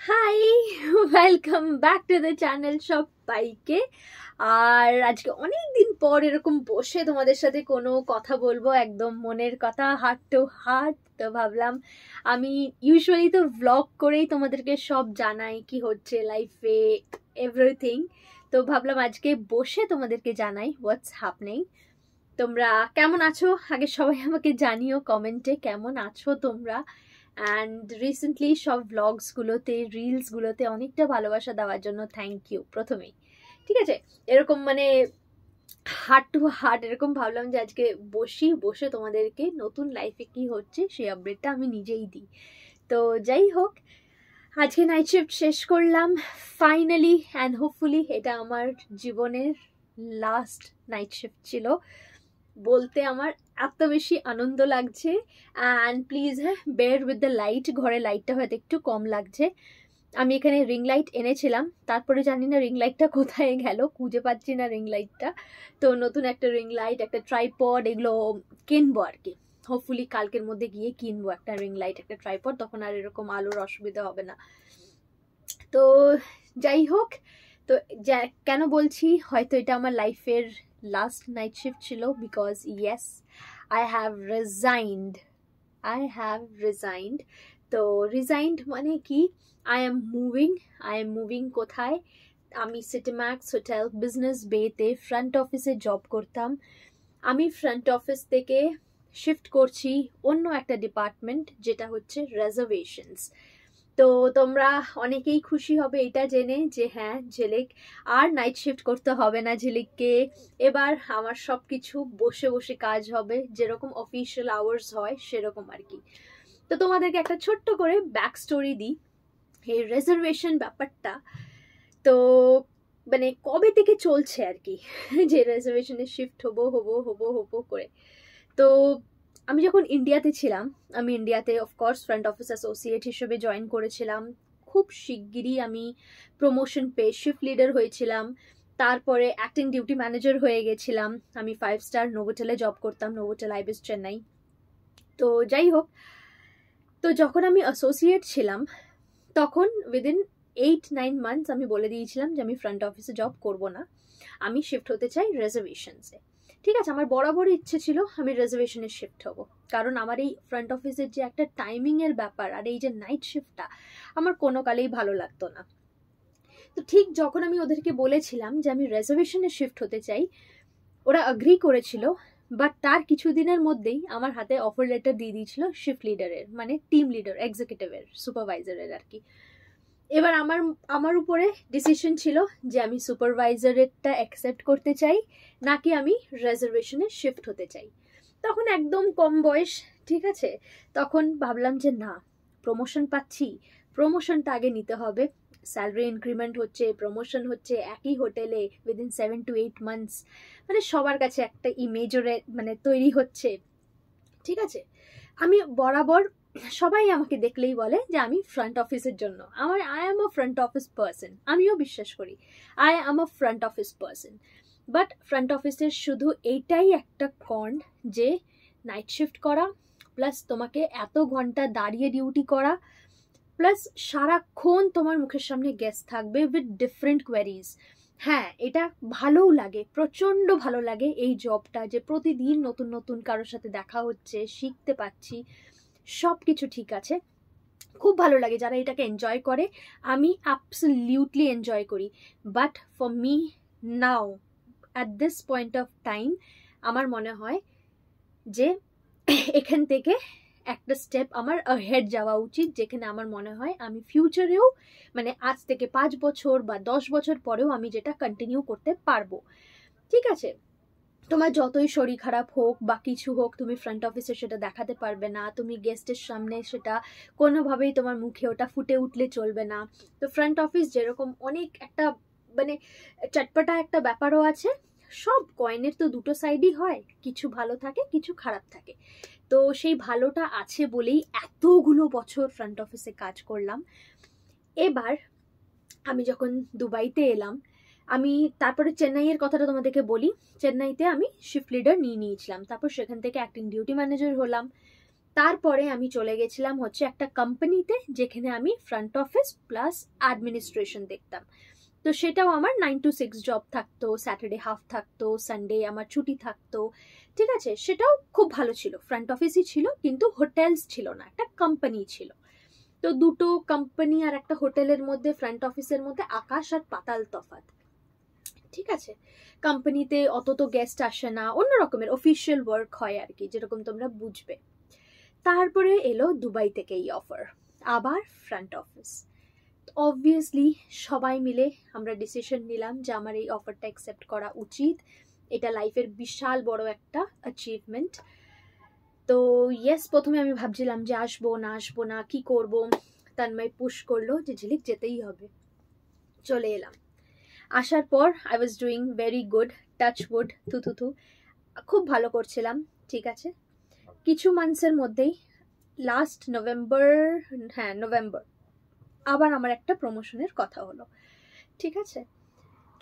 High, welcome back to the channel সবাইকে। আর আজকে অনেক দিন পর এরকম বসে তোমাদের সাথে কোনো কথা বলবো, একদম মনের কথা, হার্ট টু হার্ট। তো ভাবলাম আমি ইউজুয়ালি তো ভ্লগ করেই তোমাদেরকে সব জানাই কি হচ্ছে লাইফে, এভরিথিং। তো ভাবলাম আজকে বসে তোমাদেরকে জানাই হোয়াটস হ্যাপনিং। তোমরা কেমন আছো আগে সবাই আমাকে জানিও কমেন্টে, কেমন আছো তোমরা। অ্যান্ড রিসেন্টলি সব ব্লগসগুলোতে রিলসগুলোতে অনেকটা ভালোবাসা দেওয়ার জন্য থ্যাংক ইউ প্রথমেই। ঠিক আছে, এরকম মানে হার্ট টু হার্ট এরকম ভাবলাম যে আজকে বসে তোমাদেরকে নতুন লাইফে কি হচ্ছে সেই আপডেটটা আমি নিজেই দিই। তো যাই হোক, আজকে নাইট শিফট শেষ করলাম ফাইনালি, অ্যান্ড হোপফুলি এটা আমার জীবনের লাস্ট নাইট শিফট ছিল বলতে আমার এত বেশি আনন্দ লাগছে। And please bear with the light, ঘরে লাইটটা হয়তো একটু কম লাগছে। আমি এখানে রিং লাইট এনেছিলাম, তারপরে জানি না রিং লাইটটা কোথায় গেল, খুঁজে পাচ্ছি না রিং লাইটটা। তো নতুন একটা রিং লাইট, একটা ট্রাইপড, এগুলো কিনবো আর কি। হোপফুলি কালকের মধ্যে গিয়ে কিনবো একটা রিং লাইট, একটা ট্রাইপড, তখন আর এরকম আলোর অসুবিধা হবে না। তো যাই হোক, তো কেন বলছি হয়তো এটা আমার লাইফের লাস্ট নাইট শিফট ছিল, because yes I have resigned. তো রিজাইন্ড মানে কি, আই এম মুভিং কোথায়? আমি সিটিম্যাক্স হোটেল বিজনেস বেতে ফ্রন্ট অফিসে জব করতাম, আমি ফ্রন্ট অফিস থেকে শিফট করছি অন্য একটা ডিপার্টমেন্ট, যেটা হচ্ছে রেজার্ভেশনস। তো তোমরা অনেকেই খুশি হবে এটা জেনে যে হ্যাঁ, ঝিলিক আর নাইট শিফট করতে হবে না ঝিলিককে, এবার আমার সব কিছু বসে বসে কাজ হবে, যেরকম অফিসিয়াল আওয়ার্স হয় সেরকম আর কি। তো তোমাদেরকে একটা ছোট্ট করে ব্যাক স্টোরি দিই এই রিজার্ভেশন ব্যাপারটা। তো মানে কবে থেকে চলছে আর কি যে রিজার্ভেশনে শিফট হবো করে। তো আমি যখন ইন্ডিয়াতে ছিলাম, আমি ইন্ডিয়াতে অফকোর্স ফ্রন্ট অফিস অ্যাসোসিয়েট হিসেবে জয়েন করেছিলাম। খুব শিগগিরই আমি প্রমোশন পেয়ে শিফট লিডার হয়েছিলাম, তারপরে অ্যাক্টিং ডিউটি ম্যানেজার হয়ে গেছিলাম। আমি 5 স্টার নোভোটেলে জব করতাম, নোভোটেল আইবিএস চেন্নাই। তো যাই হোক, তো যখন আমি অ্যাসোসিয়েট ছিলাম তখন উইদিন 8-9 মান্থস আমি বলে দিয়েছিলাম যে আমি ফ্রন্ট অফিসে জব করব না, আমি শিফট হতে চাই রিজার্ভেশনসে। ঠিক আছে, আমার বরাবরই ইচ্ছে ছিল আমি রিজার্ভেশনে শিফট হব, কারণ আমার এই ফ্রন্ট অফিসের যে একটা টাইমিংয়ের ব্যাপার আর এই যে নাইট শিফটটা আমার কোনো কালেই ভালো লাগতো না। তো ঠিক যখন আমি ওদেরকে বলেছিলাম যে আমি রিজার্ভেশনে শিফট হতে চাই, ওরা অ্যাগ্রি করেছিল, বাট তার কিছুদিনের মধ্যেই আমার হাতে অফার লেটার দিয়ে দিয়েছিল শিফট লিডারের, মানে টিম লিডার এক্সিকিউটিভের সুপারভাইজারের আর কি। এবার আমার উপরে ডিসিশন ছিল যে আমি সুপারভাইজারেরটা অ্যাকসেপ্ট করতে চাই নাকি আমি রিজার্ভেশনে শিফট হতে চাই। তখন একদম কম বয়স, ঠিক আছে, তখন ভাবলাম যে না, প্রমোশন পাচ্ছি, প্রমোশনটা আগে নিতে হবে। স্যালারি ইনক্রিমেন্ট হচ্ছে, প্রমোশন হচ্ছে একই হোটেলে উইদিন 7 to 8 মান্থস, মানে সবার কাছে একটা ইমেজরে মানে তৈরি হচ্ছে। ঠিক আছে, আমি বরাবর সবাই আমাকে দেখলেই বলে যে আমি ফ্রন্ট অফিসের জন্য, I am a front office person, আমিও বিশ্বাস করি I am a front office person. But front অফিসের শুধু এইটাই একটা কর্ন যে নাইট শিফট করা, প্লাস তোমাকে এত ঘন্টা দাঁড়িয়ে ডিউটি করা, প্লাস সারাক্ষণ তোমার মুখের সামনে গেস্ট থাকবে উইথ ডিফারেন্ট কোয়ারিজ। হ্যাঁ, এটা ভালোও লাগে, প্রচণ্ড ভালো লাগে এই জবটা, যে প্রতিদিন নতুন নতুন কারোর সাথে দেখা হচ্ছে, শিখতে পাচ্ছি, সব কিছু ঠিক আছে, খুব ভালো লাগে যারা এটাকে এনজয় করে। আমি অ্যাবসলিউটলি এনজয় করি। But for me now at this point of time আমার মনে হয় যে এখান থেকে একটা স্টেপ আমার হেড যাওয়া উচিত, যেখানে আমার মনে হয় আমি ফিউচারেও মানে আজ থেকে 5 বছর বা 10 বছর পরেও আমি যেটা কন্টিনিউ করতে পারবো। ঠিক আছে, তোমার যতই শরীর খারাপ হোক বা কিছু হোক, তুমি ফ্রন্ট অফিসে সেটা দেখাতে পারবে না, তুমি গেস্টের সামনে সেটা কোনোভাবেই তোমার মুখে ওটা ফুটে উঠলে চলবে না। তো ফ্রন্ট অফিস যেরকম অনেক একটা মানে চটপটা একটা ব্যাপারও আছে, সব কয়েনের তো দুটো সাইডই হয়, কিছু ভালো থাকে কিছু খারাপ থাকে। তো সেই ভালোটা আছে বলেই এতগুলো বছর ফ্রন্ট অফিসে কাজ করলাম। এবার আমি যখন দুবাইতে এলাম, আমি তারপরে চেন্নাইয়ের কথাটা তোমাদেরকে বলি। চেন্নাইতে আমি শিফট লিডার নিয়েছিলাম, তারপর সেখান থেকে অ্যাক্টিং ডিউটি ম্যানেজার হলাম, তারপরে আমি চলে গেছিলাম হচ্ছে একটা কোম্পানিতে, যেখানে আমি ফ্রন্ট অফিস প্লাস অ্যাডমিনিস্ট্রেশন দেখতাম। তো সেটাও আমার 9 to 6 জব থাকতো, স্যাটারডে হাফ থাকতো, সানডে আমার ছুটি থাকতো, ঠিক আছে। সেটাও খুব ভালো ছিল, ফ্রন্ট অফিসই ছিল কিন্তু হোটেলস ছিল না, একটা কোম্পানি ছিল। তো দুটো কোম্পানি আর একটা হোটেলের মধ্যে, ফ্রন্ট অফিসের মধ্যে আকাশ আর পাতাল তফাৎ, ঠিক আছে। কোম্পানিতে অত তো গেস্ট আসে না, অন্য রকমের অফিসিয়াল ওয়ার্ক হয় আর কি, যেরকম তোমরা বুঝবে। তারপরে এলো দুবাই থেকে এই অফার, আবার ফ্রন্ট অফিস। অবভিয়াসলি সবাই মিলে আমরা ডিসিশন নিলাম যে আমার এই অফারটা অ্যাকসেপ্ট করা উচিত, এটা লাইফের বিশাল বড় একটা অ্যাচিভমেন্ট। তো ইয়েস, প্রথমে আমি ভাবছিলাম যে আসবো না কি করব। তন্ময় পুশ করলো যে ঝিলিক যেতেই হবে। চলে এলাম। আসার পর I was doing very good, touch wood, থু, খুব ভালো করছিলাম, ঠিক আছে। কিছু মান্থসের মধ্যেই, লাস্ট নভেম্বর, নভেম্বর, আবার আমার একটা প্রমোশনের কথা হলো, ঠিক আছে।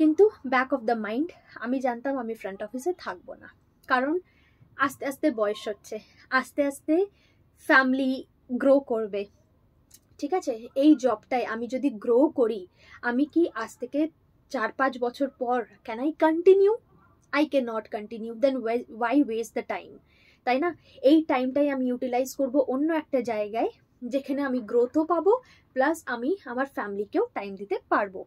কিন্তু ব্যাক অফ দ্য মাইন্ড আমি জানতাম আমি ফ্রন্ট অফিসে থাকবো না, কারণ আস্তে আস্তে বয়স হচ্ছে, আস্তে আস্তে ফ্যামিলি গ্রো করবে, ঠিক আছে। এই জবটাই আমি যদি গ্রো করি, আমি কি আজ থেকে 4-5 বছর পর can I continue? I can not continue. Then why waste the time, তাই না? এই টাইমটাই আমি ইউটিলাইজ করব অন্য একটা জায়গায়, যেখানে আমি গ্রোথও পাবো, প্লাস আমি আমার ফ্যামিলিকেও টাইম দিতে পারবো।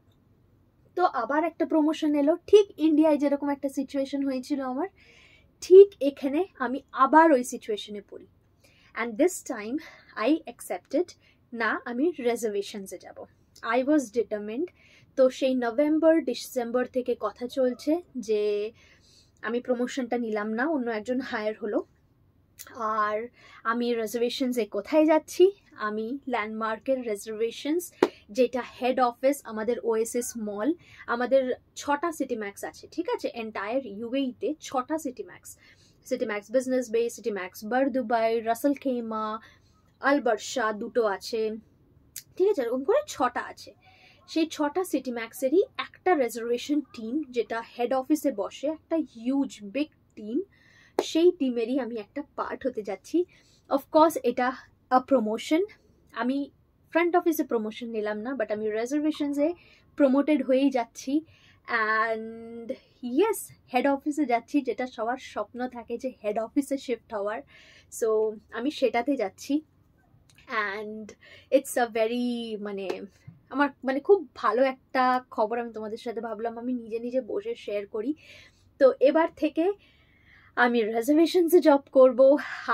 তো আবার একটা প্রমোশন এলো, ঠিক ইন্ডিয়ায় যেরকম একটা সিচুয়েশন হয়েছিল আমার, ঠিক এখানে আমি আবার ওই সিচুয়েশনে পড়ি। And this time I accepted, না আমি রিজার্ভেশনসে যাব। I was determined. তো সেই নভেম্বর ডিসেম্বর থেকে কথা চলছে যে আমি প্রমোশনটা নিলাম না, অন্য একজন হায়ার হলো। আর আমি রিজার্ভেশনসে কোথায় যাচ্ছি? আমি ল্যান্ডমার্কের রিজার্ভেশনস, যেটা হেড অফিস আমাদের ওএসএস মল। আমাদের 6টা সিটি ম্যাক্স আছে, ঠিক আছে, এন্টায়ার ইউএইতে 6টা City Max. City Max Business Bay, City Max Bur Dubai, Ras al Khaimah, Al Barsha দুটো আছে, ঠিক আছে, এরকম করে 6টা আছে। সেই 6টা সিটি ম্যাক্সেরই একটা রিজার্ভেশন টিম, যেটা হেড অফিসে বসে, একটা হিউজ বিগ টিম, সেই টিমেরই আমি একটা পার্ট হতে যাচ্ছি। অফকোর্স এটা প্রমোশন, আমি ফ্রন্ট অফিসে প্রমোশন নিলাম না, বাট আমি রিজার্ভেশনসে প্রমোটেড হয়েই যাচ্ছি। অ্যান্ড ইয়েস, হেড অফিসে যাচ্ছি, যেটা সবার স্বপ্ন থাকে যে হেড অফিসে শিফট হওয়ার। সো আমি সেটাতে যাচ্ছি। অ্যান্ড ইটস আ ভেরি আমার খুব ভালো একটা খবর আমি তোমাদের সাথে ভাবলাম আমি নিজে বসে শেয়ার করি। তো এবার থেকে আমি রিজার্ভেশনসে জব করব,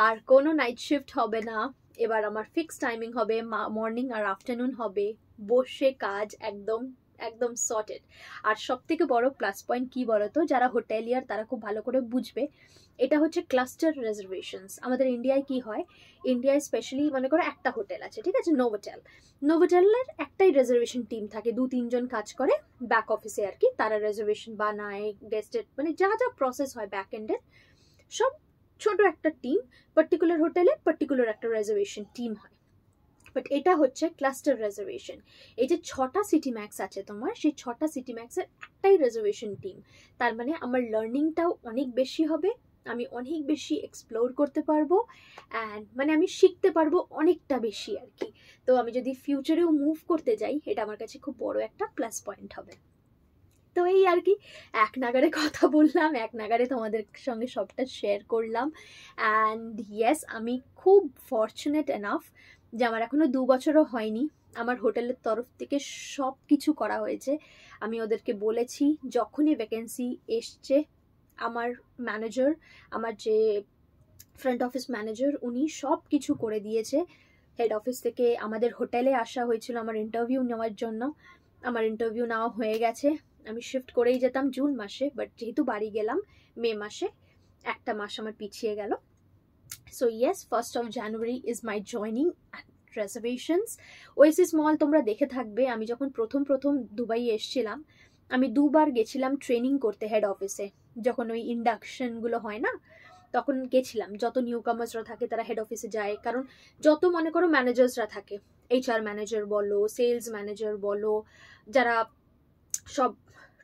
আর কোনো নাইট শিফট হবে না। এবার আমার ফিক্স টাইমিং হবে, মর্নিং আর আফটারনুন হবে, বসে কাজ, একদম একদম সর্টেড। আর সব থেকে বড় প্লাস পয়েন্ট কি বলতো, যারা হোটেলিয়ার তারা খুব ভালো করে বুঝবে, এটা হচ্ছে ক্লাস্টার রিজার্ভেশনস। আমাদের ইন্ডিয়ায় কি হয়, ইন্ডিয়ায় স্পেশালি মনে করো একটা হোটেল আছে, ঠিক আছে, নোভোটেলের একটাই রিজার্ভেশন টিম থাকে, 2-3 জন কাজ করে ব্যাক অফিসে আর কি, তারা রিজার্ভেশন বানায়, গেস্টের যা যা প্রসেস হয় ব্যাক এন্ডের, সব ছোট একটা টিম, পার্টিকুলার হোটেলে পার্টিকুলার একটা রিজার্ভেশন টিম হয়। বাট এটা হচ্ছে ক্লাস্টার রিজার্ভেশন। এই যে 6টা সিটি ম্যাক্স আছে তোমার, সেই 6টা সিটি ম্যাক্সের একটাই রিজার্ভেশন টিম। তার মানে আমার লার্নিংটাও অনেক বেশি হবে, আমি অনেক বেশি এক্সপ্লোর করতে পারবো, অ্যান্ড আমি শিখতে পারবো অনেকটা বেশি আর কি। তো আমি যদি ফিউচারেও মুভ করতে যাই, এটা আমার কাছে খুব বড় একটা প্লাস পয়েন্ট হবে। তো এই আর কি, এক নাগারে কথা বললাম, এক নাগারে তোমাদের সঙ্গে সবটা শেয়ার করলাম। অ্যান্ড ইয়েস, আমি খুব ফর্চুনেট এনাফ যে আমার এখনো 2 বছরও হয়নি, আমার হোটেলের তরফ থেকে সব কিছু করা হয়েছে। আমি ওদেরকে বলেছি, যখনই ভ্যাকেন্সি এসছে, আমার ম্যানেজার, আমার যে ফ্রন্ট অফিস ম্যানেজার, উনি সব কিছু করে দিয়েছে। হেড অফিস থেকে আমাদের হোটেলে আসা হয়েছিল আমার ইন্টারভিউ নেওয়ার জন্য, আমার ইন্টারভিউ নেওয়া হয়ে গেছে। আমি শিফট করেই যেতাম জুন মাসে, বাট যেহেতু বাড়ি গেলাম মে মাসে, একটা মাস আমার পিছিয়ে গেল। So yes, 1st of January is my joining reservations. Oasis mall তোমরা দেখে থাকবে, আমি যখন প্রথম দুবাই এসেছিলাম, আমি 2বার গেছিলাম ট্রেনিং করতে হেড অফিসে। যখন ওই ইন্ডাকশনগুলো হয় না, তখন গেছিলাম। যত নিউ কামার্সরা থাকে তারা হেড অফিসে যায়, কারণ যত মনে করো ম্যানেজার্সরা থাকে, HR ম্যানেজার বলো, সেলস ম্যানেজার বলো, যারা সব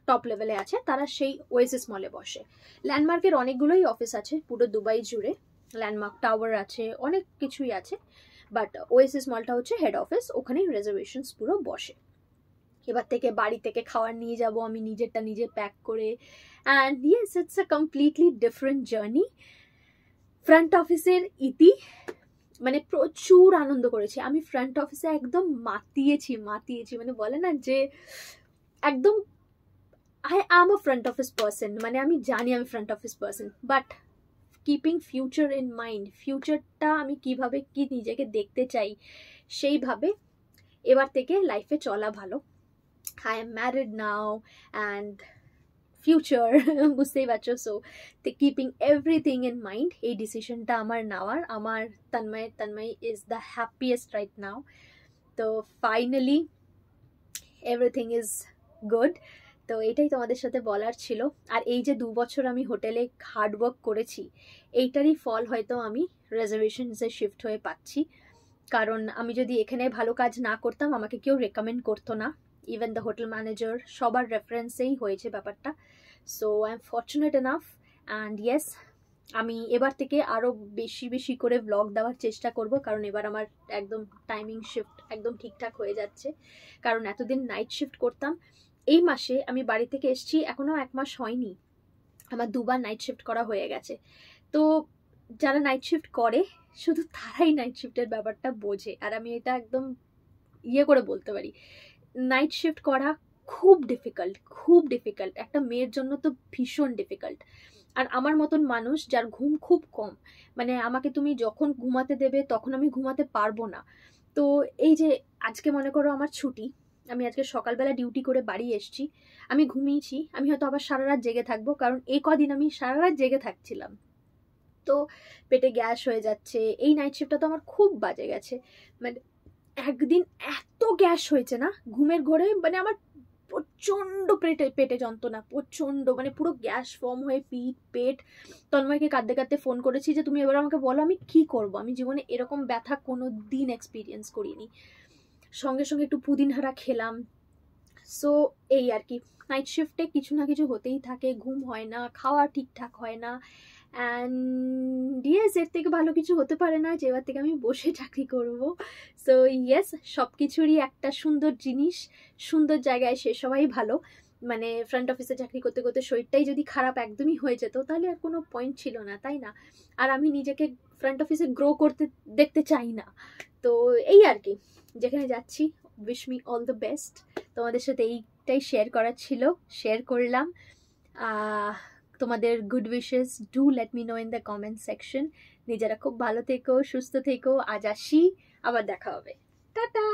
টপ লেভেলে আছে, তারা সেই ওয়েসিস মলে বসে। ল্যান্ডমার্কের অনেকগুলোই অফিস আছে পুরো দুবাই জুড়ে, ল্যান্ডমার্ক টাওয়ার আছে, অনেক কিছুই আছে, বাট ওএসএস মলটা হচ্ছে হেড অফিস, ওখানেই রেজার্ভেশনস পুরো বসে। এবার থেকে বাড়ি থেকে খাবার নিয়ে যাব আমি, নিজেরটা নিজে প্যাক করে। And yes, it's a completely different journey. Front অফিসের ইতি, মানে প্রচুর আনন্দ করেছি আমি ফ্রন্ট অফিসে, একদম মাতিয়েছি, মানে বলে না যে একদম I am a front office person, মানে আমি জানি আমি front office person, but keeping future in mind, ফিউচারটা আমি কিভাবে কি নিজেকে দেখতে চাই সেইভাবে এবার থেকে লাইফে চলা ভালো। I am married now and future বুঝতেই পারছো। So keeping everything in mind, এই ডিসিশনটা আমার নেওয়ার, আমার Tanmoy is the happiest right now. তো ফাইনালি এভরিথিং ইজ গুড। তো এটাই তোমাদের সাথে বলার ছিল। আর এই যে 2 বছর আমি হোটেলে হার্ডওয়ার্ক করেছি, এইটারই ফল হয়তো আমি রেজার্ভেশনসে শিফট হয়ে পাচ্ছি। কারণ আমি যদি এখানে ভালো কাজ না করতাম আমাকে কেউ রেকমেন্ড করতো না, ইভেন দ্য হোটেল ম্যানেজার, সবার রেফারেন্সেই হয়েছে ব্যাপারটা। So I am fortunate enough. And yes, আমি এবার থেকে আরও বেশি বেশি করে ব্লগ দেওয়ার চেষ্টা করব, কারণ এবার আমার একদম টাইমিং শিফট একদম ঠিকঠাক হয়ে যাচ্ছে। কারণ এতদিন নাইট শিফট করতাম, এই মাসে আমি বাড়ি থেকে এসেছি, এখনও 1 মাস হয়নি, আমার 2বার নাইট শিফট করা হয়ে গেছে। তো যারা নাইট শিফট করে শুধু তারাই নাইট শিফটের ব্যাপারটা বোঝে, আর আমি এটা একদম ইয়ে করে বলতে পারি, নাইট শিফট করা খুব ডিফিকাল্ট, একটা মেয়ের জন্য তো ভীষণ ডিফিকাল্ট। আর আমার মতন মানুষ যার ঘুম খুব কম, মানে আমাকে তুমি যখন ঘুমাতে দেবে তখন আমি ঘুমাতে পারবো না। তো এই যে আজকে মনে করো আমার ছুটি, আমি আজকে সকালবেলা ডিউটি করে বাড়ি এসেছি, আমি ঘুমিয়েছি, আমি হয়তো আবার সারা রাত জেগে থাকবো, কারণ এই কদিন আমি সারা রাত জেগে থাকছিলাম। তো পেটে গ্যাস হয়ে যাচ্ছে, এই নাইট শিফটটা তো আমার খুব বাজে গেছে। মানে একদিন এত গ্যাস হয়েছে না ঘুমের ঘোরে, মানে আমার প্রচণ্ড পেটে যন্ত্রণা, প্রচণ্ড, মানে পুরো গ্যাস ফর্ম হয়ে পেট। তন্ময়কে কাঁদতে কাঁদতে ফোন করেছি যে তুমি এবার আমাকে বলো আমি কি করব, আমি জীবনে এরকম ব্যথা কোনো দিন এক্সপিরিয়েন্স করিনি। সঙ্গে সঙ্গে একটু পুদিনহারা খেলাম। সো এই আর কি, নাইট শিফটে কিছু না কিছু হতেই থাকে, ঘুম হয় না, খাওয়া ঠিকঠাক হয় না। অ্যান্ড ইয়েস, এর থেকে ভালো কিছু হতে পারে না যে এবার থেকে আমি বসে চাকরি করব। সো ইয়েস, সব কিছুরই একটা সুন্দর জিনিস সুন্দর জায়গায় শেষ হওয়াই ভালো। মানে ফ্রন্ট অফিসে চাকরি করতে করতে শরীরটাই যদি খারাপ একদমই হয়ে যেত তাহলে আর কোনো পয়েন্ট ছিল না, তাই না? আর আমি নিজেকে ফ্রন্ট অফিসে গ্রো করতে দেখতে চাই না। তো এই আর কি, যেখানে যাচ্ছি wish me all the best. তোমাদের সাথে এইটাই শেয়ার করার ছিল, শেয়ার করলাম। তোমাদের good wishes do let me no in the comment section. নিজেরা খুব ভালো থেকো, সুস্থ থেকো। আজ আসি, আবার দেখা হবে, টাটা।